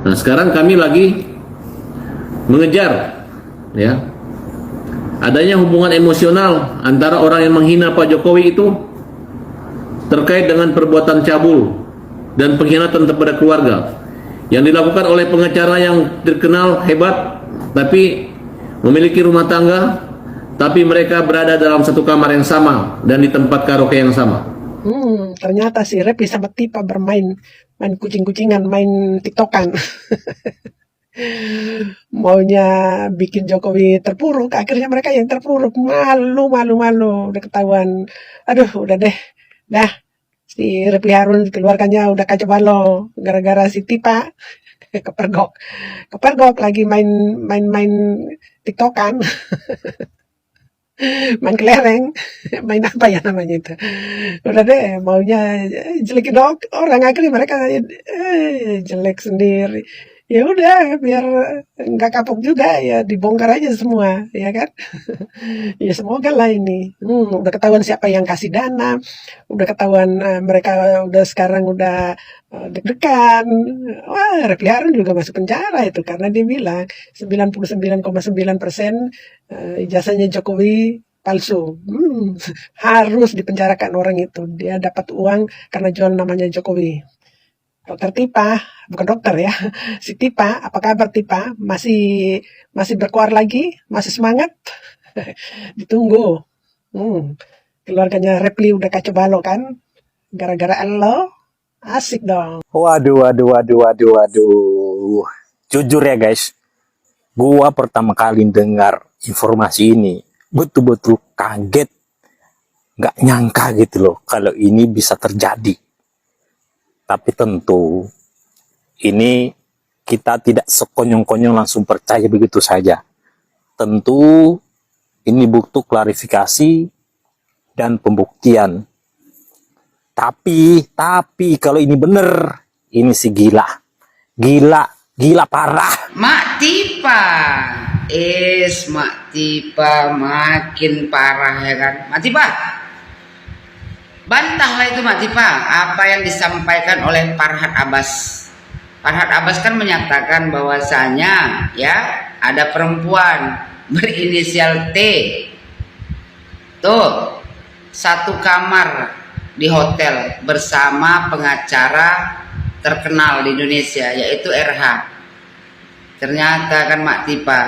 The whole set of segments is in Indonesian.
Nah, sekarang kami lagi mengejar ya adanya hubungan emosional antara orang yang menghina Pak Jokowi itu terkait dengan perbuatan cabul dan pengkhianatan kepada keluarga yang dilakukan oleh pengacara yang terkenal hebat tapi memiliki rumah tangga, tapi mereka berada dalam satu kamar yang sama dan di tempat karaoke yang sama. Ternyata si Reply sama Tipa bermain kucing-kucingan, main tiktokan. Maunya bikin Jokowi terpuruk, akhirnya mereka yang terpuruk. Malu, udah ketahuan. Aduh, udah deh. Dah, si Reply Harun keluarganya udah kacau balau gara-gara si Tipa kepergok lagi main tiktokan. Main kelereng, main apa ya namanya itu. Udah deh, maunya jelekin orang, akhirnya mereka jelek sendiri. Ya udah, biar nggak kapok juga ya, dibongkar aja semua, ya kan? Ya semoga lah ini. Udah ketahuan siapa yang kasih dana, udah ketahuan mereka udah sekarang udah deg-degan. Wah, Reply Harun juga masuk penjara itu karena dia bilang 99,9% ijazahnya Jokowi palsu. Harus dipenjarakan orang itu. Dia dapat uang karena jual namanya Jokowi. Dokter Tipa, bukan dokter ya, si Tipa, apa kabar Tipa? Masih berkuar lagi? Masih semangat? Ditunggu. Keluarganya Reply udah kacau balau kan? Gara-gara lo, asik dong. Waduh. Jujur ya guys, gua pertama kali dengar informasi ini, betul-betul kaget. Nggak nyangka gitu loh, kalau ini bisa terjadi. Tapi tentu, ini kita tidak sekonyong-konyong langsung percaya begitu saja. Tentu, ini butuh klarifikasi dan pembuktian. Tapi kalau ini bener, ini sih gila parah. Mak Tipa, Mak Tipa makin parah ya kan. Mak Tipa, bantahlah itu Mak Tipa apa yang disampaikan oleh Farhad Abbas. Farhad Abbas kan menyatakan bahwasanya ya ada perempuan berinisial T tuh satu kamar di hotel bersama pengacara terkenal di Indonesia yaitu RH. Ternyata kan Mak Tipa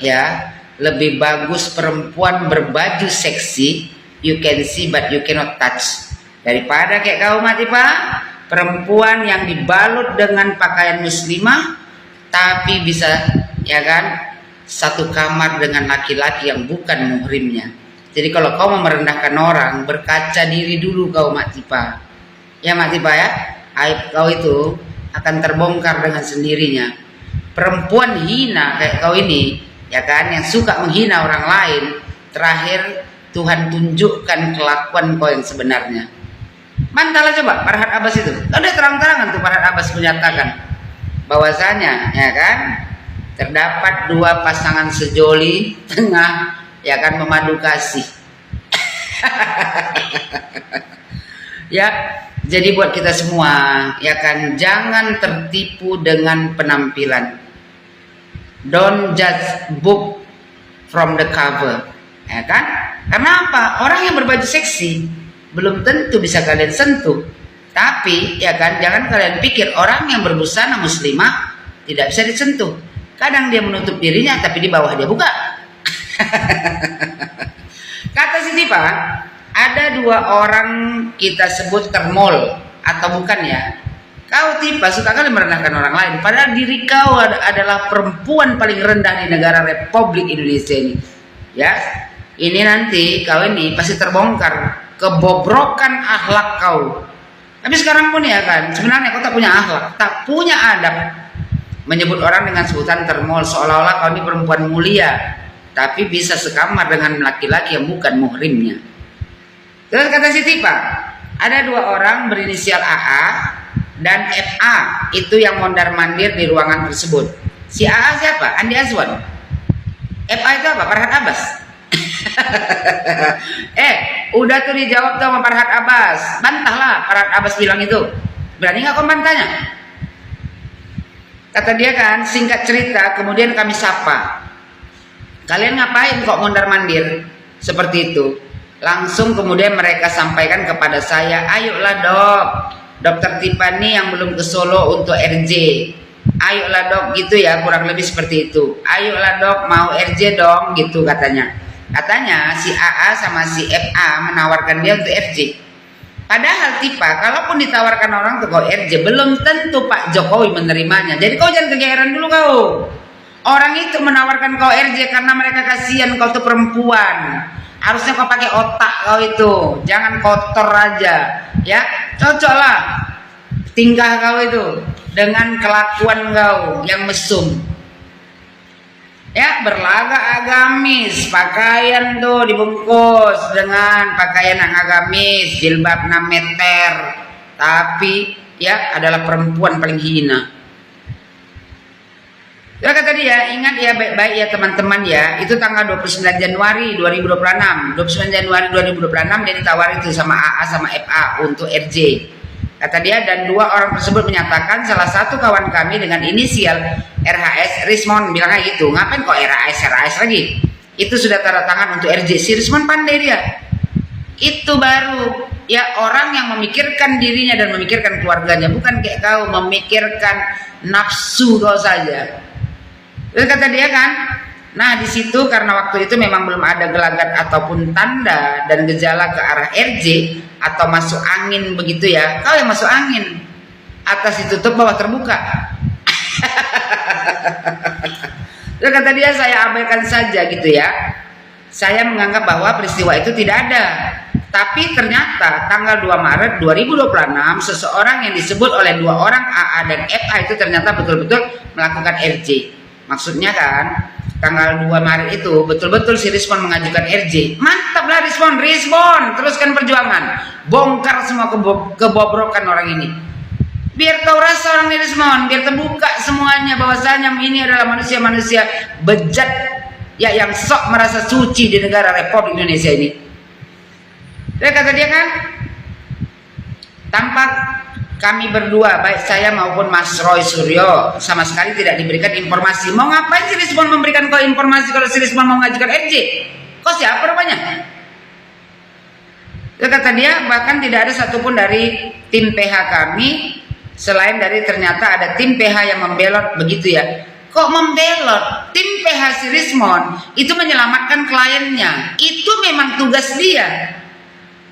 ya, lebih bagus perempuan berbaju seksi, you can see but you cannot touch, daripada kayak kau Mak Tipa, perempuan yang dibalut dengan pakaian muslimah tapi bisa ya kan satu kamar dengan laki-laki yang bukan muhrimnya. Jadi kalau kau mau merendahkan orang, berkaca diri dulu kau Mak Tipa. Ya Mak Tipa ya, aib kau itu akan terbongkar dengan sendirinya. Perempuan hina kayak kau ini, ya kan, yang suka menghina orang lain, terakhir Tuhan tunjukkan kelakuan kau yang sebenarnya. Mantalah coba Farhad Abbas itu. Udah terang-terangan tuh Farhad Abbas menyatakan bahwasanya ya kan terdapat dua pasangan sejoli tengah ya kan memadu kasih. Ya, jadi buat kita semua ya kan jangan tertipu dengan penampilan. Don't judge book from the cover. Ya kan? Karena apa? Orang yang berbaju seksi belum tentu bisa kalian sentuh. Tapi ya kan jangan kalian pikir orang yang berbusana muslimah tidak bisa disentuh. Kadang dia menutup dirinya tapi di bawah dia buka. Kata si Tipa, ada dua orang kita sebut termol atau bukan ya. Kau Tipa suka kali merendahkan orang lain, padahal diri kau adalah perempuan paling rendah di negara Republik Indonesia ini. Ya, ini nanti kau ini pasti terbongkar kebobrokan akhlak kau. Tapi sekarang pun ya kan, sebenarnya kau tak punya akhlak, tak punya adab. Menyebut orang dengan sebutan termol seolah-olah kau ini perempuan mulia, tapi bisa sekamar dengan laki-laki yang bukan muhrimnya. Terus kata si Tipa, ada dua orang berinisial AA dan FA, itu yang mondar-mandir di ruangan tersebut. Si AA siapa? Andi Azwan. FA itu apa? Farhad Abbas. Udah tuh dijawab tuh sama Farhad Abbas. Bantahlah Farhad Abbas bilang itu. Berani nggak kau bantahnya? Kata dia kan, singkat cerita, kemudian kami sapa. Kalian ngapain kok mondar-mandir seperti itu? Langsung kemudian mereka sampaikan kepada saya, ayolah dok, Dokter Tiffany yang belum ke Solo untuk RJ. Ayolah dok, gitu ya, kurang lebih seperti itu. Ayolah dok, mau RJ dong, gitu katanya. Katanya si AA sama si FA menawarkan dia untuk RJ. Padahal Tipa, kalaupun ditawarkan orang untuk kau RJ, belum tentu Pak Jokowi menerimanya. Jadi kau jangan kegeeran dulu kau. Orang itu menawarkan kau RJ karena mereka kasihan kau tuh perempuan. Harusnya kau pakai otak kau itu, jangan kotor aja. Ya, cocok lah tingkah kau itu dengan kelakuan kau yang mesum. Ya, berlagak agamis, pakaian tuh dibungkus dengan pakaian yang agamis, jilbab 6 meter. Tapi ya adalah perempuan paling hina. Ya kata dia, ingat ya baik-baik ya teman-teman ya, itu tanggal 29 Januari 2026. 29 Januari 2026 dia ditawari itu sama AA sama FA untuk RJ. Kata dia, dan dua orang tersebut menyatakan salah satu kawan kami dengan inisial RHS, Rismon bilangnya gitu, ngapain kok RHS lagi? Itu sudah tanda tangan untuk RJ. Si Rismon pandai dia. Itu baru ya orang yang memikirkan dirinya dan memikirkan keluarganya, bukan kayak kau memikirkan nafsu kau saja. Terus kata dia kan, nah di situ karena waktu itu memang belum ada gelagat ataupun tanda dan gejala ke arah RJ atau masuk angin begitu ya. Kau yang masuk angin, atas ditutup bawah terbuka. Terus kata dia, saya abaikan saja gitu ya. Saya menganggap bahwa peristiwa itu tidak ada. Tapi ternyata tanggal 2 Maret 2026 seseorang yang disebut oleh dua orang AA dan FA itu ternyata betul-betul melakukan RJ. Maksudnya kan tanggal 2 Maret itu betul-betul si Rismon mengajukan RJ. Mantaplah Rismon, teruskan perjuangan. Bongkar semua kebobrokan orang ini. Biar kau rasa orang ini Rismon, biar terbuka semuanya bahwasanya ini adalah manusia-manusia bejat ya yang sok merasa suci di negara Republik Indonesia ini. Dia kata dia kan, tampak kami berdua, baik saya maupun Mas Roy Suryo, sama sekali tidak diberikan informasi. Mau ngapain si Rismon memberikan kau informasi kalau si Rismon mau mengajukan RJ? Kau siapa rupanya? Dia kata dia, bahkan tidak ada satupun dari tim PH kami, selain dari ternyata ada tim PH yang membelot begitu ya. Kok membelot? Tim PH si Rismon itu menyelamatkan kliennya. Itu memang tugas dia.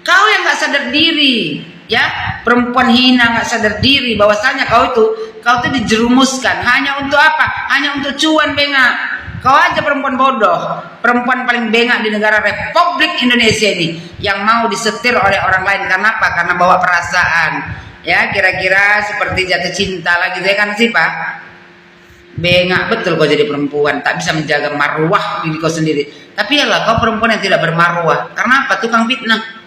Kau yang gak sadar diri, ya, perempuan hina gak sadar diri bahwasanya kau tuh dijerumuskan hanya untuk apa? Hanya untuk cuan bengak. Kau aja perempuan bodoh, perempuan paling bengak di negara Republik Indonesia ini yang mau disetir oleh orang lain. Karena apa? Karena bawa perasaan. Ya, kira-kira seperti jatuh cinta lagi, ya kan sih Pak? Bengak betul kau jadi perempuan, tak bisa menjaga marwah diri kau sendiri. Tapi yalah kau perempuan yang tidak bermarwah. Karena apa? Tukang fitnah.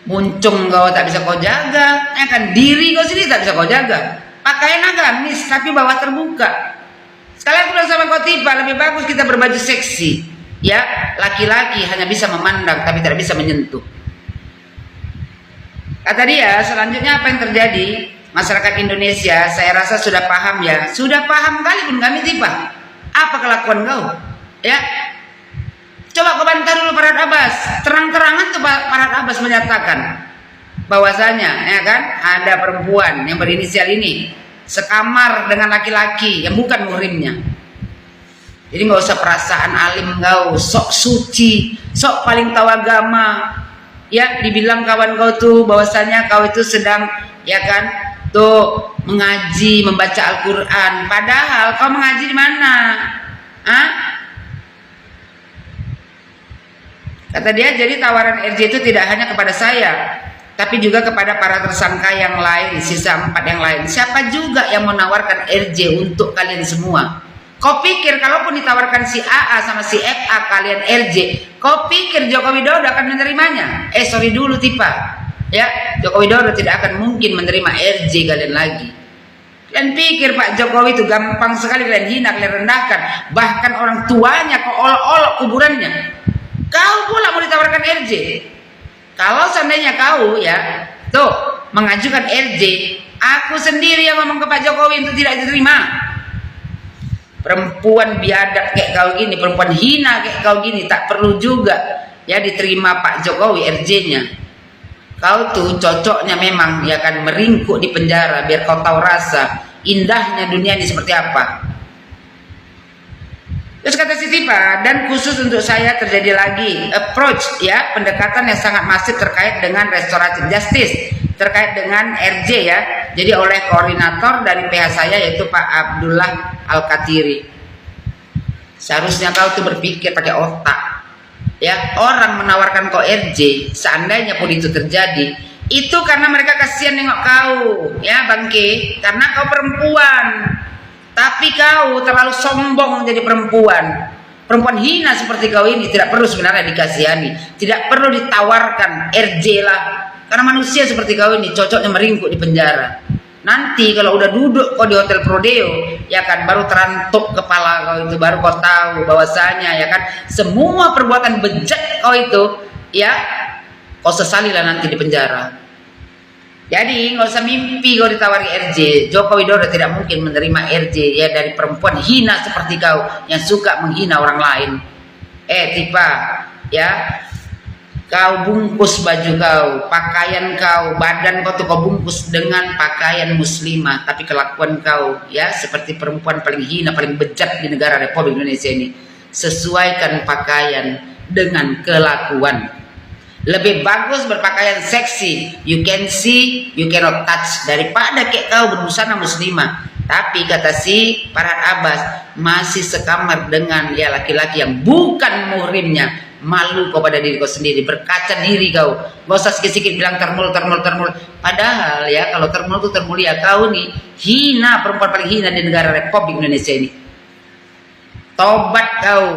Muncung kau tak bisa kau jaga, ya kan, diri kau sendiri tak bisa kau jaga. Pakaian agamis tapi bawah terbuka. Sekalian aku bilang sama kau Tipa, lebih bagus kita berbaju seksi. Ya, laki-laki hanya bisa memandang tapi tidak bisa menyentuh. Kata dia, selanjutnya apa yang terjadi? Masyarakat Indonesia saya rasa sudah paham ya. Sudah paham kali pun kami Tipa. Apa kelakuan kau? Ya, coba kau bantah dulu Farhad Abbas. Terang-terangan tuh Farhad Abbas menyatakan bahwasanya ya kan ada perempuan yang berinisial ini sekamar dengan laki-laki yang bukan muhrimnya. Jadi nggak usah perasaan alim kau, sok suci, sok paling tahu agama. Ya, dibilang kawan kau tuh bahwasanya kau itu sedang ya kan tuh mengaji, membaca Al-Quran. Padahal kau mengaji di mana? Hah? Kata dia, jadi tawaran RJ itu tidak hanya kepada saya, tapi juga kepada para tersangka yang lain, sisa 4 yang lain. Siapa juga yang menawarkan RJ untuk kalian semua? Kau pikir kalaupun ditawarkan si AA sama si FA kalian RJ, kau pikir Joko Widodo akan menerimanya? Sorry dulu Tipa, ya, Joko Widodo tidak akan mungkin menerima RJ kalian lagi. Kalian pikir Pak Jokowi itu gampang sekali kalian hina, kalian rendahkan, bahkan orang tuanya kau olok-olok kuburannya. Kau pula mau ditawarkan RJ. Kalau seandainya kau ya tuh mengajukan RJ, Aku sendiri yang ngomong ke Pak Jokowi untuk tidak diterima. Perempuan biadab kayak kau gini, perempuan hina kayak kau gini, tak perlu juga ya diterima Pak Jokowi RJ-nya. Kau tuh cocoknya memang ya kan meringkuk di penjara biar kau tahu rasa indahnya dunia ini seperti apa. Terus kata Siti Pak, dan khusus untuk saya terjadi lagi approach ya, pendekatan yang sangat masif terkait dengan restoratif justice, terkait dengan RJ ya. Jadi oleh koordinator dari PH saya yaitu Pak Abdullah Al-Katiri. Seharusnya kau tuh berpikir pakai otak. Ya, orang menawarkan kau RJ, seandainya pun itu terjadi, itu karena mereka kasihan nengok kau, ya Bangke, karena kau perempuan. Tapi kau terlalu sombong menjadi perempuan. Perempuan hina seperti kau ini tidak perlu sebenarnya dikasihani, tidak perlu ditawarkan RJ lah. Karena manusia seperti kau ini cocoknya meringkuk di penjara. Nanti kalau udah duduk kau di Hotel Prodeo, ya kan baru terantuk kepala kau itu, baru kau tahu bahwasanya ya kan semua perbuatan bejat kau itu, ya kau sesalilah nanti di penjara. Jadi nggak usah mimpi kau ditawari RJ. Joko Widodo tidak mungkin menerima RJ ya dari perempuan hina seperti kau yang suka menghina orang lain. Tipa, ya kau bungkus baju kau, pakaian kau, badan kau tuh kau bungkus dengan pakaian muslimah, tapi kelakuan kau ya seperti perempuan paling hina, paling bejat di negara Republik Indonesia ini. Sesuaikan pakaian dengan kelakuan. Lebih bagus berpakaian seksi, you can see, you cannot touch, daripada kayak kau berbusana muslimah. Tapi kata si Farhad Abbas masih sekamar dengan ya laki-laki yang bukan muhrimnya. Malu kau pada diri kau sendiri, berkaca diri kau. Gak usah sikit-sikit bilang termul. Padahal ya kalau termul itu termulia, kau nih hina, perempuan paling hina di negara Republik Indonesia ini. Tobat kau.